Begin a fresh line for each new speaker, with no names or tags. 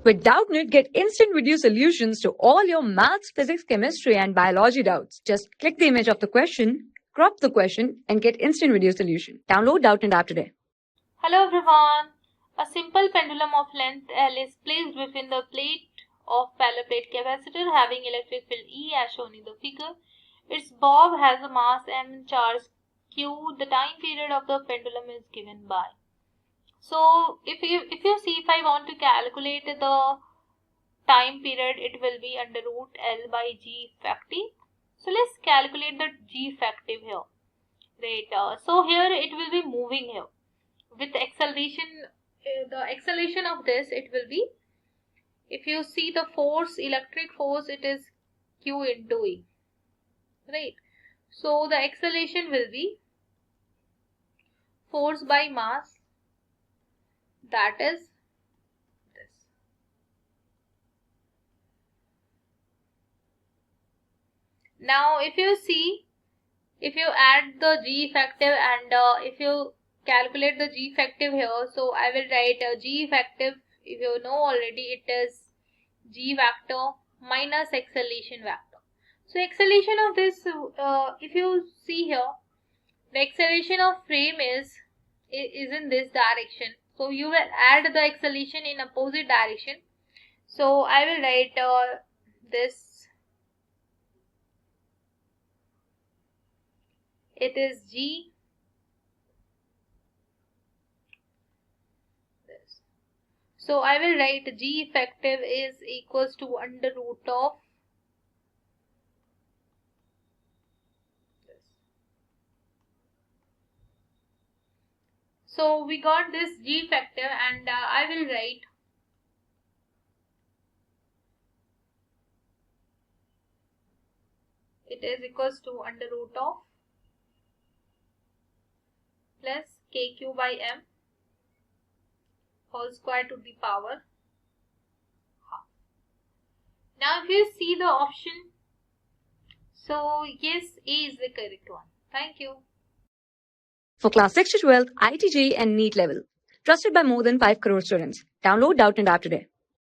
With Doubtnut, get instant video solutions to all your maths, physics, chemistry, and biology doubts. Just click the image of the question, crop the question, and get instant video solution. Download Doubtnut app today.
Hello everyone. A simple pendulum of length L is placed within the plate of parallel plate capacitor having electric field E as shown in the figure. Its bob has a mass M, charge Q. The time period of the pendulum is given by. So if you see, if I want to calculate the time period, it will be under root L by G effective. So let's calculate the G effective here. Right. So here it will be moving here with acceleration. The acceleration of this, it will be, if you see the force, electric force, it is Q into E, right? So the acceleration will be force by mass, that is this. Now if you see, if you add the G effective and if you calculate the G effective here, so I will write G effective, if you know already, it is G vector minus acceleration vector. So acceleration of this, if you see here, the acceleration of frame is in this direction, so you will add the acceleration in opposite direction. So I will write this, it is G, this. So I will write G effective is equals to under root of this. So we got this G effective, and I will write it is equals to under root of plus KQ by M whole square to the power half. Now if you see the option, so yes, A is the correct one. Thank you.
For class 6 to 12, IIT JEE and NEET level. Trusted by more than 5 crore students. Download Doubtnut app today.